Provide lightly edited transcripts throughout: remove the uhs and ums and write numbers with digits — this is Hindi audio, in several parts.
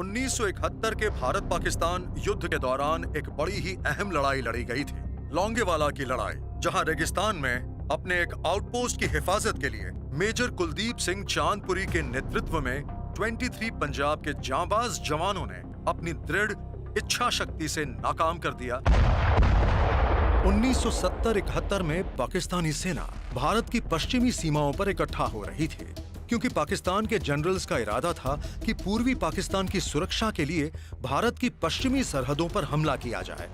1971 के भारत पाकिस्तान युद्ध के दौरान एक बड़ी ही अहम लड़ाई लड़ी गई थी, लोंगेवाला की लड़ाई, जहां रेगिस्तान में अपने एक आउटपोस्ट की हिफाजत के लिए मेजर कुलदीप सिंह चांदपुरी के नेतृत्व में 23 पंजाब के जांबाज जवानों ने अपनी दृढ़ इच्छा शक्ति से नाकाम कर दिया। 1970-71 में पाकिस्तानी सेना भारत की पश्चिमी सीमाओं पर इकट्ठा हो रही थी, क्योंकि पाकिस्तान के जनरल्स का इरादा था कि पूर्वी पाकिस्तान की सुरक्षा के लिए भारत की पश्चिमी सरहदों पर हमला किया जाए,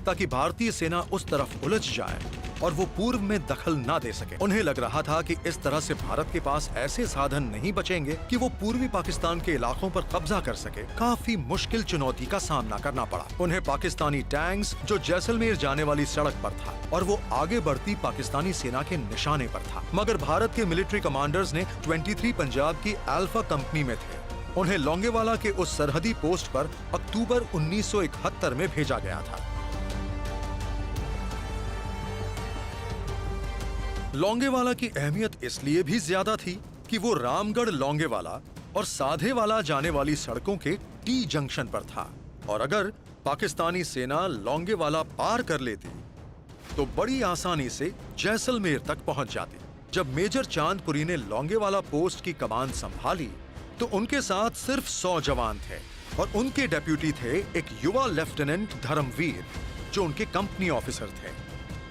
ताकि भारतीय सेना उस तरफ उलझ जाए और वो पूर्व में दखल ना दे सके। उन्हें लग रहा था कि इस तरह से भारत के पास ऐसे साधन नहीं बचेंगे कि वो पूर्वी पाकिस्तान के इलाकों पर कब्जा कर सके। काफी मुश्किल चुनौती का सामना करना पड़ा उन्हें। पाकिस्तानी टैंक्स जो जैसलमेर जाने वाली सड़क पर था और वो आगे बढ़ती पाकिस्तानी सेना के निशाने पर था, मगर भारत के मिलिट्री कमांडर्स ने 23 पंजाब की अल्फा कंपनी में थे। उन्हें लोंगेवाला के उस सरहदी पोस्ट पर अक्टूबर 1971 में भेजा गया था। लोंगेवाला की अहमियत इसलिए भी ज्यादा थी कि वो रामगढ़ लोंगेवाला और साधेवाला जाने वाली सड़कों के टी जंक्शन पर था, और अगर पाकिस्तानी सेना लोंगेवाला पार कर लेती तो बड़ी आसानी से जैसलमेर तक पहुंच जाती। जब मेजर चांदपुरी ने लोंगेवाला पोस्ट की कमान संभाली तो उनके साथ सिर्फ 100 जवान थे और उनके डेप्यूटी थे एक युवा लेफ्टिनेंट धर्मवीर, जो उनके कंपनी ऑफिसर थे।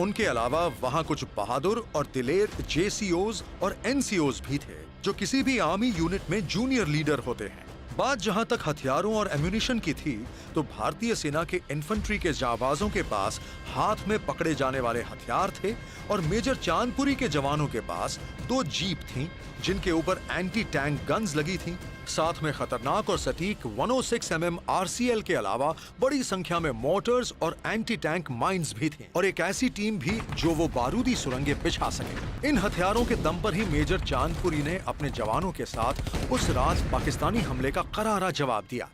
उनके अलावा वहां कुछ बहादुर और दिलेर जेसीओज और एनसीओज भी थे, जो किसी भी आर्मी यूनिट में जूनियर लीडर होते हैं। बात जहां तक हथियारों और एम्यूनिशन की थी, तो भारतीय सेना के इन्फेंट्री के जाबाजों के पास हाथ में पकड़े जाने वाले हथियार थे, और मेजर चांदपुरी के जवानों के पास 2 जीप थीं, जिनके ऊपर एंटी टैंक गन्स लगी थीं। साथ में खतरनाक और सटीक 106 mm RCL के अलावा बड़ी संख्या में मोटर्स और एंटी टैंक माइंस भी थी, और एक ऐसी टीम भी जो वो बारूदी सुरंगें बिछा सके। इन हथियारों के दम पर ही मेजर चांदपुरी ने अपने जवानों के साथ उस रात पाकिस्तानी हमले का करारा जवाब दिया,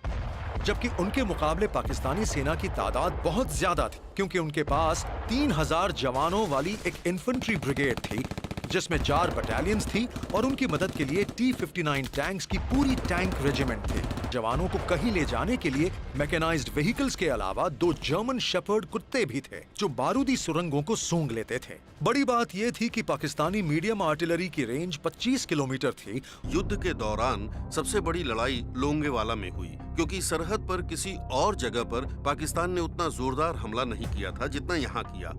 जबकि उनके मुकाबले पाकिस्तानी सेना की तादाद बहुत ज्यादा थी, क्योंकि उनके पास 3000 जवानों वाली एक इन्फेंट्री ब्रिगेड थी, जिसमें 4 बटालियंस थी, और उनकी मदद के लिए T-59 टैंक्स की पूरी टैंक रेजिमेंट थी। जवानों को कहीं ले जाने के लिए मैकेनाइज्ड व्हीकल्स के अलावा 2 जर्मन शेपर्ड कुत्ते भी थे, जो बारूदी सुरंगों को सूंघ लेते थे। बड़ी बात यह थी कि पाकिस्तानी मीडियम आर्टिलरी की रेंज 25 किलोमीटर थी। युद्ध के दौरान सबसे बड़ी लड़ाई लोंगेवाला में हुई, क्योंकि सरहद पर किसी और जगह पर पाकिस्तान ने उतना जोरदार हमला नहीं किया था जितना यहाँ किया।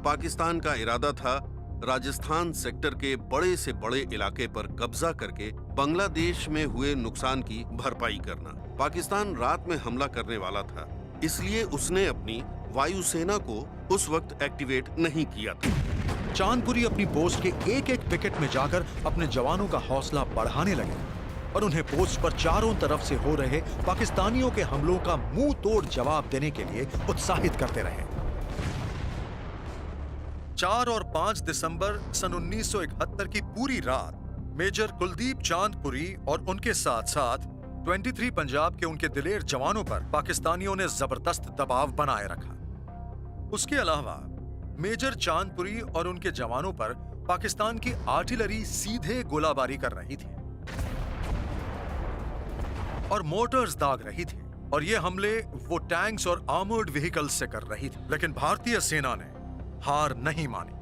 पाकिस्तान का इरादा था राजस्थान सेक्टर के बड़े से बड़े इलाके पर कब्जा करके बांग्लादेश में हुए नुकसान की भरपाई करना। पाकिस्तान रात में हमला करने वाला था, इसलिए उसने अपनी वायुसेना को उस वक्त एक्टिवेट नहीं किया था। चांदपुरी अपनी पोस्ट के एक-एक पिकेट में जाकर अपने जवानों का हौसला बढ़ाने लगे और उन्हें पोस्ट पर चारों तरफ से हो रहे पाकिस्तानियों के हमलों का मुंह तोड़ जवाब देने के लिए उत्साहित करते रहे। 4 और 5 दिसंबर सन 1971 की पूरी रात मेजर कुलदीप चांदपुरी और उनके साथ साथ 23 पंजाब के उनके दिलेर जवानों पर पाकिस्तानियों ने जबरदस्त दबाव बनाए रखा। उसके अलावा मेजर चांदपुरी और उनके जवानों पर पाकिस्तान की आर्टिलरी सीधे गोलाबारी कर रही थी और मोटर्स दाग रही थी, और ये हमले वो टैंक्स और आर्मर्ड व्हीकल्स से कर रही थी। लेकिन भारतीय सेना ने हार नहीं मानी।